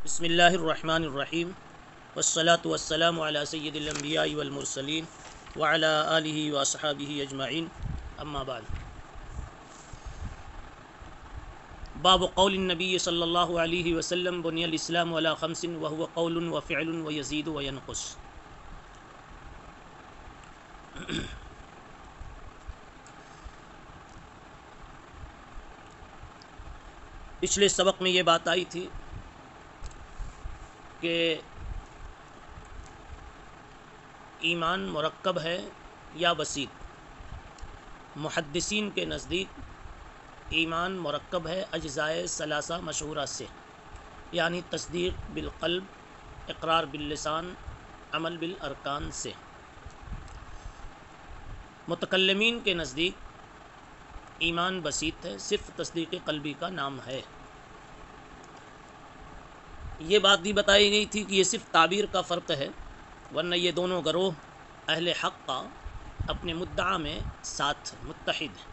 بسم اللہ الرحمن الرحیم والصلاة والسلام علی سید الانبیاء والمرسلین وعلی آلہ واصحابہ اجمعین اما بعد۔ باب قول النبی صلی اللہ علیہ وسلم بنی الاسلام علی خمس وهو قول وفعل ویزید وینقص۔ پچھلے سبق میں یہ بات آئی تھی کہ ایمان مرکب ہے یا بسیط۔ محدثین کے نزدیک ایمان مرکب ہے اجزائے ثلاثہ مشہورہ سے، یعنی تصدیق بالقلب، اقرار باللسان، عمل بالارکان سے۔ متکلمین کے نزدیک ایمان بسیط ہے، صرف تصدیق قلبی کا نام ہے۔ یہ بات بھی بتائی گئی تھی کہ یہ صرف تعبیر کا فرق ہے، ورنہ یہ دونوں گروہ اہل حق کا اپنے مدعا میں ساتھ متحد ہیں،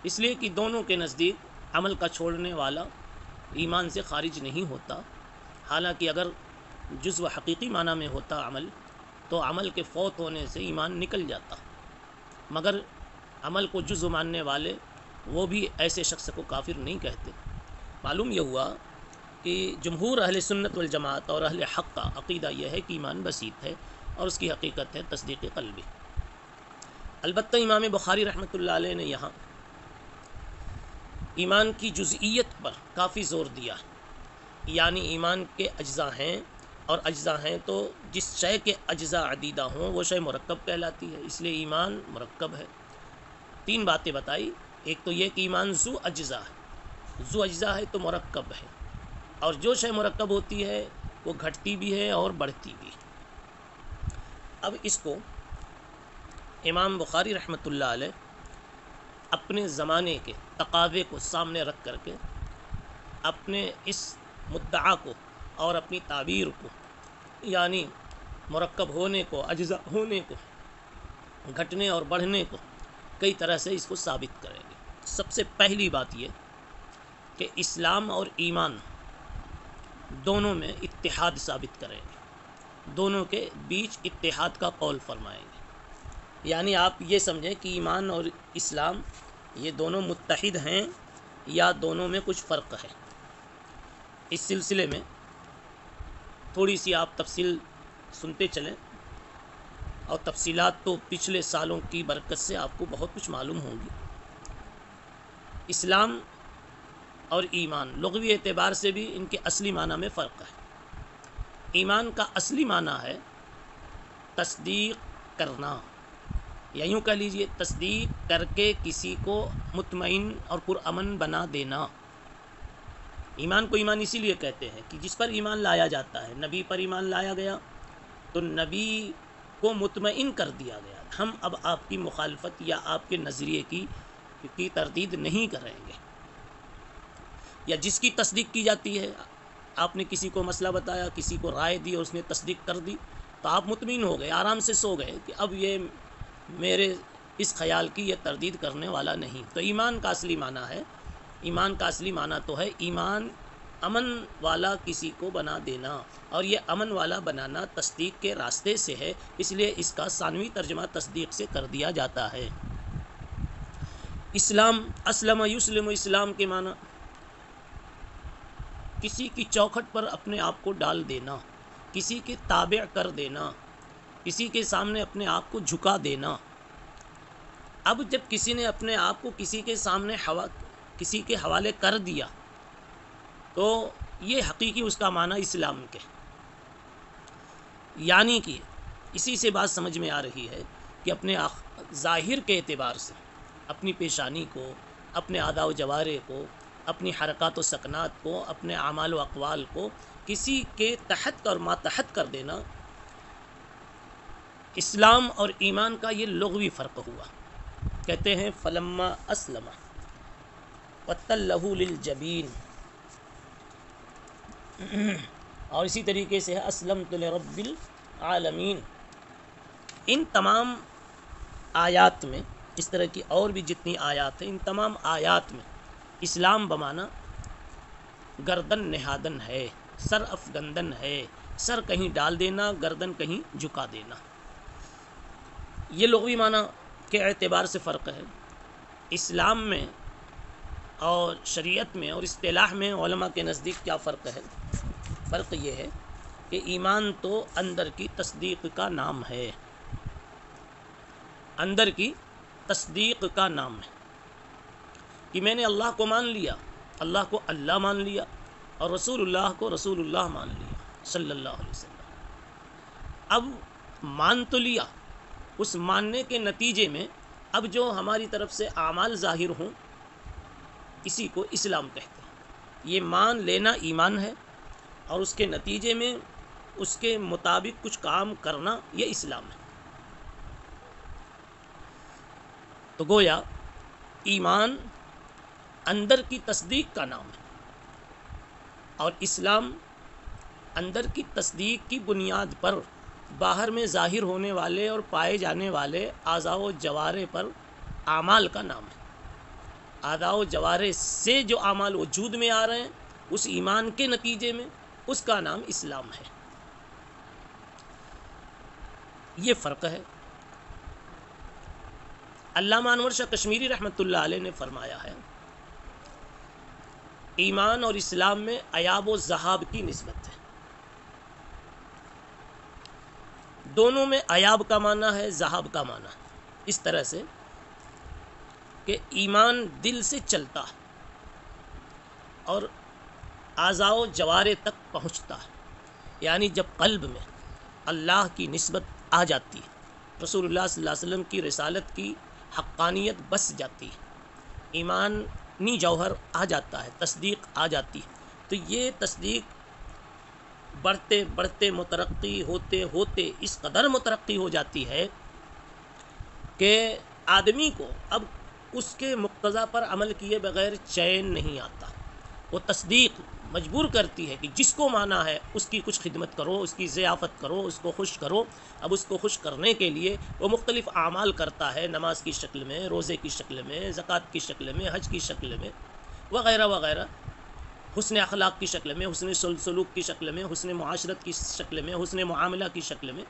اس لیے کہ دونوں کے نزدیک عمل کا چھوڑنے والا ایمان سے خارج نہیں ہوتا۔ حالانکہ اگر جزو حقیقی معنی میں ہوتا عمل تو عمل کے فوت ہونے سے ایمان نکل جاتا، مگر عمل کو جزو ماننے والے وہ بھی ایسے شخص کو کافر نہیں کہتے۔ معلوم یہ ہوا کہ جمہور اہل سنت والجماعت اور اہل حق کا عقیدہ یہ ہے کہ ایمان بسیط ہے اور اس کی حقیقت ہے تصدیق قلبی۔ البتہ امام بخاری رحمۃ اللہ علیہ نے یہاں ایمان کی جزئیت پر کافی زور دیا، یعنی ایمان کے اجزاء ہیں، اور اجزاء ہیں تو جس شے کے اجزاء عدیدہ ہوں وہ شے مرکب کہلاتی ہے، اس لیے ایمان مرکب ہے۔ تین باتیں بتائی، ایک تو یہ کہ ایمان ذو اجزاء ہے، ذو اجزاء ہے تو مرکب ہے، اور جو شے مرکب ہوتی ہے وہ گھٹتی بھی ہے اور بڑھتی بھی۔ اب اس کو امام بخاری رحمۃ اللہ علیہ اپنے زمانے کے تقاضے کو سامنے رکھ کر کے اپنے اس مدعا کو اور اپنی تعبیر کو، یعنی مرکب ہونے کو، اجزاء ہونے کو، گھٹنے اور بڑھنے کو، کئی طرح سے اس کو ثابت کریں گے۔ سب سے پہلی بات یہ کہ اسلام اور ایمان دونوں میں اتحاد ثابت کریں گے، دونوں کے بیچ اتحاد کا قول فرمائیں گے، یعنی آپ یہ سمجھیں کہ ایمان اور اسلام یہ دونوں متحد ہیں یا دونوں میں کچھ فرق ہے۔ اس سلسلے میں تھوڑی سی آپ تفصیل سنتے چلیں، اور تفصیلات تو پچھلے سالوں کی برکت سے آپ کو بہت کچھ معلوم ہوں گی۔ اسلام اور ایمان لغوی اعتبار سے بھی ان کے اصلی معنی میں فرق ہے۔ ایمان کا اصلی معنی ہے تصدیق کرنا، یا یوں کہہ لیجئے تصدیق کر کے کسی کو مطمئن اور پرامن بنا دینا۔ ایمان کو ایمان اسی لیے کہتے ہیں کہ جس پر ایمان لایا جاتا ہے، نبی پر ایمان لایا گیا تو نبی کو مطمئن کر دیا گیا، ہم اب آپ کی مخالفت یا آپ کے نظریے کی تردید نہیں کریں گے۔ یا جس کی تصدیق کی جاتی ہے، آپ نے کسی کو مسئلہ بتایا، کسی کو رائے دی اور اس نے تصدیق کر دی تو آپ مطمئن ہو گئے، آرام سے سو گئے کہ اب یہ میرے اس خیال کی یہ تردید کرنے والا نہیں۔ تو ایمان کا اصلی معنی ہے، ایمان کا اصلی معنی تو ہے ایمان امن والا کسی کو بنا دینا، اور یہ امن والا بنانا تصدیق کے راستے سے ہے، اس لیے اس کا ثانوی ترجمہ تصدیق سے کر دیا جاتا ہے۔ اسلام، اسلم یسلم، اسلام کے معنی کسی کی چوکھٹ پر اپنے آپ کو ڈال دینا، کسی کے تابع کر دینا، کسی کے سامنے اپنے آپ کو جھکا دینا۔ اب جب کسی نے اپنے آپ کو کسی کے سامنے کسی کے حوالے کر دیا تو یہ حقیقی اس کا معنی اسلام کے، یعنی کہ اسی سے بات سمجھ میں آ رہی ہے کہ اپنے ظاہر کے اعتبار سے اپنی پیشانی کو، اپنے اعضاء و جوارح کو، اپنی حرکات و سکنات کو، اپنے اعمال و اقوال کو کسی کے تحت اور ماتحت کر دینا، اسلام اور ایمان کا یہ لغوی فرق ہوا۔ کہتے ہیں فلما اسلم وتلہ للجبین، اور اسی طریقے سے اسلمت لرب العالمین۔ ان تمام آیات میں، اس طرح کی اور بھی جتنی آیات ہیں، ان تمام آیات میں اسلام بمانا گردن نہادن ہے، سر افگندن ہے، سر کہیں ڈال دینا، گردن کہیں جھکا دینا۔ یہ لغوی معنی کے اعتبار سے فرق ہے۔ اسلام میں اور شریعت میں اور اصطلاح میں علماء کے نزدیک کیا فرق ہے؟ فرق یہ ہے کہ ایمان تو اندر کی تصدیق کا نام ہے، اندر کی تصدیق کا نام ہے کہ میں نے اللہ کو مان لیا، اللہ کو اللہ مان لیا، اور رسول اللہ کو رسول اللہ مان لیا صلی اللہ علیہ وسلم۔ اب مان تو لیا، اس ماننے کے نتیجے میں اب جو ہماری طرف سے اعمال ظاہر ہوں اسی کو اسلام کہتے ہیں۔ یہ مان لینا ایمان ہے، اور اس کے نتیجے میں اس کے مطابق کچھ کام کرنا یہ اسلام ہے۔ تو گویا ایمان اندر کی تصدیق کا نام ہے، اور اسلام اندر کی تصدیق کی بنیاد پر باہر میں ظاہر ہونے والے اور پائے جانے والے اعضاء و جوارح پر اعمال کا نام ہے۔ اعضاء و جوارح سے جو اعمال وجود میں آ رہے ہیں اس ایمان کے نتیجے میں اس کا نام اسلام ہے۔ یہ فرق ہے۔ علامہ انور شاہ کشمیری رحمۃ اللہ علیہ نے فرمایا ہے ایمان اور اسلام میں ایاب و ذہاب کی نسبت ہے۔ دونوں میں ایاب کا معنی ہے، ذہاب کا معنی ہے، اس طرح سے کہ ایمان دل سے چلتا ہے اور اعضاء و جوارح تک پہنچتا ہے، یعنی جب قلب میں اللہ کی نسبت آ جاتی ہے، رسول اللہ صلی اللہ علیہ وسلم کی رسالت کی حقانیت بس جاتی ہے، ایمانی جوہر آ جاتا ہے، تصدیق آ جاتی ہے، تو یہ تصدیق بڑھتے بڑھتے مترقی ہوتے ہوتے اس قدر مترقی ہو جاتی ہے کہ آدمی کو اب اس کے مقتضا پر عمل کیے بغیر چین نہیں آتا۔ وہ تصدیق مجبور کرتی ہے کہ جس کو مانا ہے اس کی کچھ خدمت کرو، اس کی ضیافت کرو، اس کو خوش کرو۔ اب اس کو خوش کرنے کے لیے وہ مختلف اعمال کرتا ہے، نماز کی شکل میں، روزے کی شکل میں، زکوٰۃ کی شکل میں، حج کی شکل میں، وغیرہ وغیرہ، حسن اخلاق کی شکل میں، حسن سلوک کی شکل میں، حسن معاشرت کی شکل میں، حسن معاملہ کی شکل میں،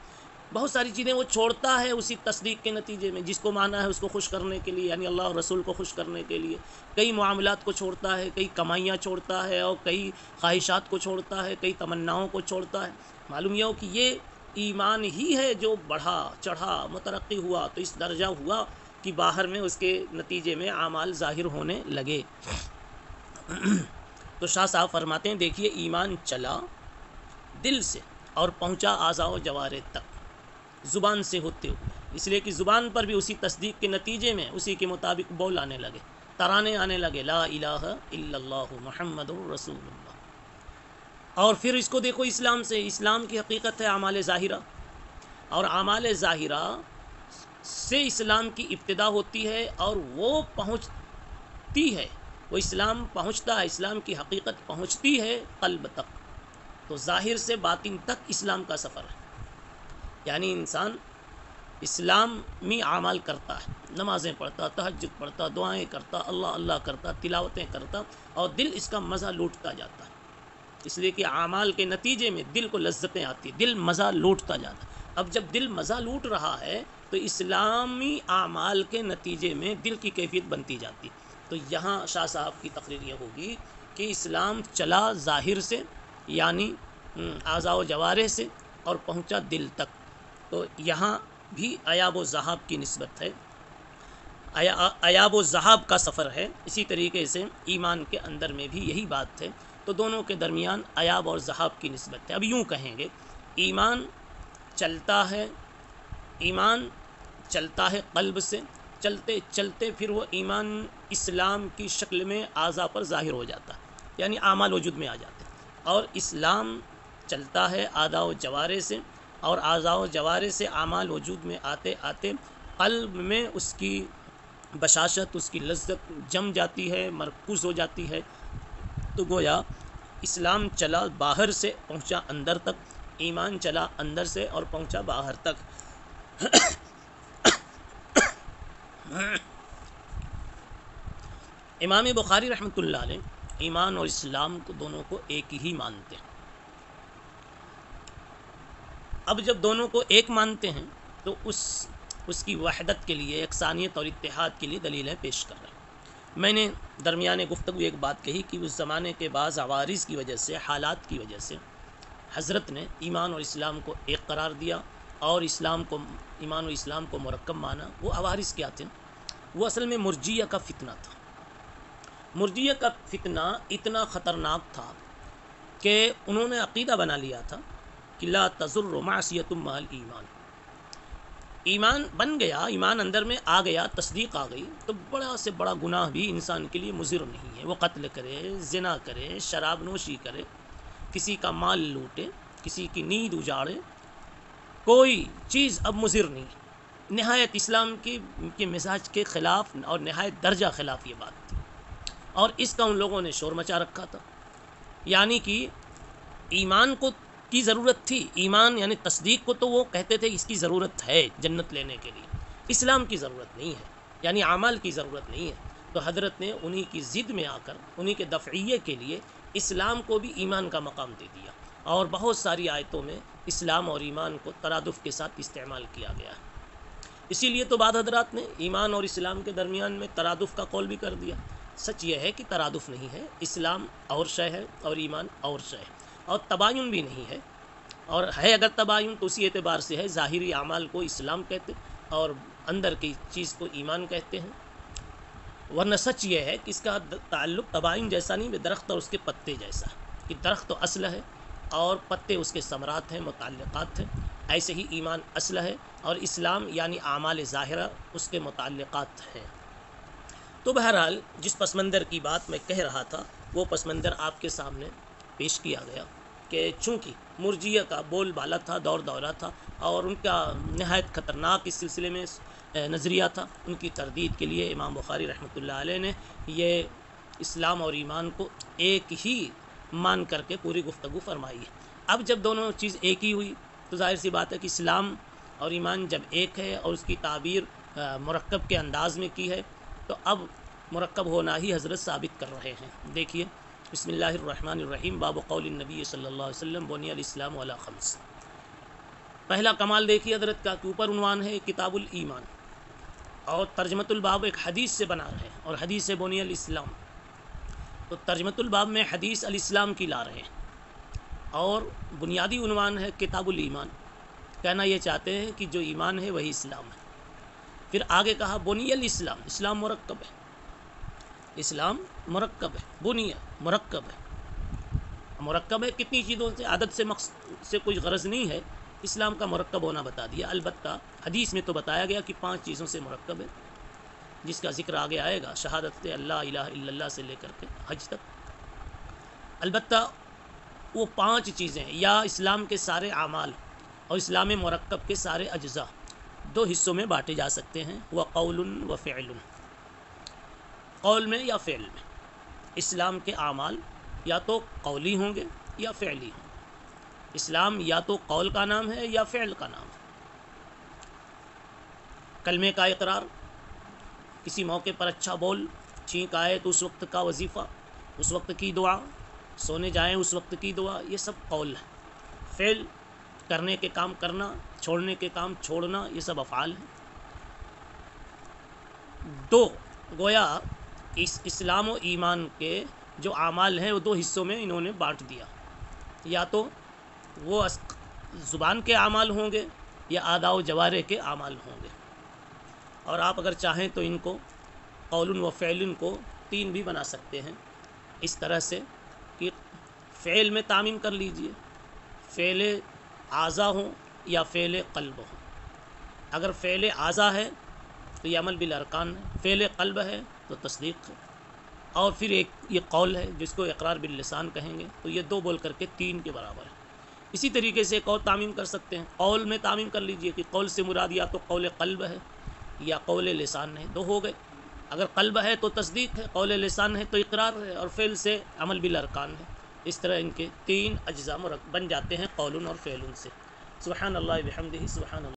بہت ساری چیزیں وہ چھوڑتا ہے اسی تصدیق کے نتیجے میں۔ جس کو مانا ہے اس کو خوش کرنے کے لیے، یعنی اللہ اور رسول کو خوش کرنے کے لیے کئی معاملات کو چھوڑتا ہے، کئی کمائیاں چھوڑتا ہے، اور کئی خواہشات کو چھوڑتا ہے، کئی تمناؤں کو چھوڑتا ہے۔ معلوم یہ ہو کہ یہ ایمان ہی ہے جو بڑھا چڑھا مترقی ہوا تو اس درجہ ہوا کہ باہر میں اس کے نتیجے میں اعمال ظاہر ہونے لگے۔ تو شاہ صاحب فرماتے ہیں دیکھیے ایمان چلا دل سے اور پہنچا اعضاء و جوارح تک زبان سے ہوتے ہوئے، اس لیے کہ زبان پر بھی اسی تصدیق کے نتیجے میں اسی کے مطابق بول آنے لگے، ترانے آنے لگے، لا الہ الا اللہ محمد رسول اللہ۔ اور پھر اس کو دیکھو اسلام سے، اسلام کی حقیقت ہے اعمال ظاہرہ، اور اعمال ظاہرہ سے اسلام کی ابتدا ہوتی ہے اور وہ پہنچتی ہے، وہ اسلام پہنچتا ہے، اسلام کی حقیقت پہنچتی ہے قلب تک۔ تو ظاہر سے باطن تک اسلام کا سفر ہے، یعنی انسان اسلامی اعمال کرتا ہے، نمازیں پڑھتا، تہجد پڑھتا، دعائیں کرتا، اللہ اللہ کرتا، تلاوتیں کرتا، اور دل اس کا مزہ لوٹتا جاتا ہے، اس لیے کہ اعمال کے نتیجے میں دل کو لذتیں آتی، دل مزہ لوٹتا جاتا ہے۔ اب جب دل مزہ لوٹ رہا ہے تو اسلامی اعمال کے نتیجے میں دل کی کیفیت بنتی جاتی۔ تو یہاں شاہ صاحب کی تقریر یہ ہوگی کہ اسلام چلا ظاہر سے، یعنی اعضاء و جوارح سے، اور پہنچا دل تک۔ تو یہاں بھی ایاب و ذہاب کی نسبت ہے، ایاب و ذہاب کا سفر ہے۔ اسی طریقے سے ایمان کے اندر میں بھی یہی بات ہے، تو دونوں کے درمیان ایاب اور ذہاب کی نسبت ہے۔ اب یوں کہیں گے ایمان چلتا ہے، ایمان چلتا ہے قلب سے، چلتے چلتے پھر وہ ایمان اسلام کی شکل میں اعضاء پر ظاہر ہو جاتا ہے، یعنی اعمال وجود میں آ جاتے ہیں، اور اسلام چلتا ہے اعضاء و جوارح سے، اور اعضاء و جوارح سے اعمال وجود میں آتے آتے قلب میں اس کی بشاشت، اس کی لذت جم جاتی ہے، مرکوز ہو جاتی ہے۔ تو گویا اسلام چلا باہر سے پہنچا اندر تک، ایمان چلا اندر سے اور پہنچا باہر تک۔ امام بخاری رحمۃ اللہ علیہ ایمان اور اسلام کو دونوں کو ایک ہی مانتے ہیں۔ اب جب دونوں کو ایک مانتے ہیں تو اس کی وحدت کے لیے، یکسانیت اور اتحاد کے لیے دلیلیں پیش کر رہے ہیں۔ میں نے درمیان گفتگو ایک بات کہی کہ اس زمانے کے بعض عوارض کی وجہ سے، حالات کی وجہ سے حضرت نے ایمان اور اسلام کو ایک قرار دیا اور ایمان اور اسلام کو مرکب مانا۔ وہ عوارض کیا تھے؟ وہ اصل میں مرجیہ کا فتنہ تھا۔ مرجیہ کا فتنہ اتنا خطرناک تھا کہ انہوں نے عقیدہ بنا لیا تھا کہ لا تضر معصیۃ مع الایمان۔ ایمان بن گیا، ایمان اندر میں آ گیا، تصدیق آ گئی تو بڑا سے بڑا گناہ بھی انسان کے لیے مضر نہیں ہے۔ وہ قتل کرے، زنا کرے، شراب نوشی کرے، کسی کا مال لوٹے، کسی کی نیند اجاڑے، کوئی چیز اب مضر نہیں۔ نہایت اسلام کے مزاج کے خلاف اور نہایت درجہ خلاف یہ بات تھی، اور اس کا ان لوگوں نے شور مچا رکھا تھا۔ یعنی کہ ایمان کی ضرورت تھی، ایمان یعنی تصدیق کو تو وہ کہتے تھے اس کی ضرورت ہے جنت لینے کے لیے، اسلام کی ضرورت نہیں ہے، یعنی اعمال کی ضرورت نہیں ہے۔ تو حضرت نے انہی کی ضد میں آ کر، انہی کے دفعیے کے لیے اسلام کو بھی ایمان کا مقام دے دیا، اور بہت ساری آیتوں میں اسلام اور ایمان کو ترادف کے ساتھ استعمال کیا گیا ہے۔ اسی لیے تو بعض حضرات نے ایمان اور اسلام کے درمیان میں ترادف کا قول بھی کر دیا۔ سچ یہ ہے کہ ترادف نہیں ہے، اسلام اور شے ہے اور ایمان اور شے ہے، اور تباین بھی نہیں ہے، اور ہے اگر تباین تو اسی اعتبار سے ہے، ظاہری اعمال کو اسلام کہتے اور اندر کی چیز کو ایمان کہتے ہیں۔ ورنہ سچ یہ ہے کہ اس کا تعلق تباین جیسا نہیں، درخت اور اس کے پتے جیسا، کہ درخت تو اصل ہے اور پتے اس کے ثمرات ہیں، متعلقات ہیں، ایسے ہی ایمان اصل ہے اور اسلام یعنی اعمال ظاہرہ اس کے متعلقات ہیں۔ تو بہرحال جس پس منظر کی بات میں کہہ رہا تھا وہ پس منظر آپ کے سامنے پیش کیا گیا کہ چونکہ مرجیہ کا بول بالا تھا، دور دورہ تھا، اور ان کا نہایت خطرناک اس سلسلے میں نظریہ تھا، ان کی تردید کے لیے امام بخاری رحمۃ اللہ علیہ نے یہ اسلام اور ایمان کو ایک ہی مان کر کے پوری گفتگو فرمائی ہے۔ اب جب دونوں چیز ایک ہی ہوئی تو ظاہر سی بات ہے کہ اسلام اور ایمان جب ایک ہے اور اس کی تعبیر مرکب کے انداز میں کی ہے تو اب مرکب ہونا ہی حضرت ثابت کر رہے ہیں۔ دیکھیے بسم اللہ الرحمن الرحیم، باب قول النبی صلی اللہ علیہ وسلم بنی الاسلام علی خمس۔ پہلا کمال دیکھیے حضرت کا کہ اوپر عنوان ہے کتاب الایمان، اور ترجمۃ الباب ایک حدیث سے بنا رہے ہیں، اور حدیث سے بنی الاسلام، تو ترجمۃ الباب میں حدیث الاسلام کی لا رہے ہیں، اور بنیادی عنوان ہے کتاب الایمان۔ کہنا یہ چاہتے ہیں کہ جو ایمان ہے وہی اسلام ہے۔ پھر آگے کہا بنی الاسلام، اسلام مرکب ہے، اسلام مرکب ہے، بنی مرکب ہے، مرکب ہے کتنی چیزوں سے، عدد سے کوئی غرض نہیں ہے، اسلام کا مرکب ہونا بتا دیا۔ البتہ حدیث میں تو بتایا گیا کہ 5 چیزوں سے مرکب ہے، جس کا ذکر آگے آئے گا، شہادت اللہ الہ الا اللہ سے لے کر کے حج تک۔ البتہ وہ 5 چیزیں یا اسلام کے سارے اعمال اور اسلام مرکب کے سارے اجزاء 2 حصوں میں بانٹے جا سکتے ہیں، وہ قول و فعل، قول میں یا فعل میں۔ اسلام کے اعمال یا تو قولی ہوں گے یا فعلی ہوں گے۔ اسلام یا تو قول کا نام ہے یا فعل کا نام ہے۔ کلمے کا اقرار، کسی موقع پر اچھا بول، چھینک آئے تو اس وقت کا وظیفہ، اس وقت کی دعا، سونے جائیں اس وقت کی دعا، یہ سب قول ہے۔ فعل، کرنے کے کام کرنا، چھوڑنے کے کام چھوڑنا، یہ سب افعال ہیں۔ 2 گویا اس اسلام و ایمان کے جو اعمال ہیں وہ 2 حصوں میں انہوں نے بانٹ دیا، یا تو وہ زبان کے اعمال ہوں گے یا اعضاء و جوارح کے اعمال ہوں گے، اور آپ اگر چاہیں تو ان کو قول و فعل کو 3 بھی بنا سکتے ہیں، اس طرح سے کہ فعل میں تعمیم کر لیجئے، فعل اعضاء ہوں یا فعل قلب ہوں۔ اگر فعل اعضاء ہے تو یہ عمل بالارکان ہے، فعل قلب ہے تو تصدیق ہے، اور پھر ایک یہ قول ہے جس کو اقرار باللسان کہیں گے، تو یہ 2 بول کر کے 3 کے برابر ہے۔ اسی طریقے سے ایک اور تعمیم کر سکتے ہیں، قول میں تعمیم کر لیجئے کہ قول سے مراد یا تو قول قلب ہے یا قول لسان ہے، 2 ہو گئے۔ اگر قلب ہے تو تصدیق ہے، قول لسان ہے تو اقرار ہے، اور فعل سے عمل بالارکان ہے۔ اس طرح ان کے 3 اجزاء بن جاتے ہیں قول اور فعل سے۔ سبحان اللہ بحمدہ، سبحان اللہ۔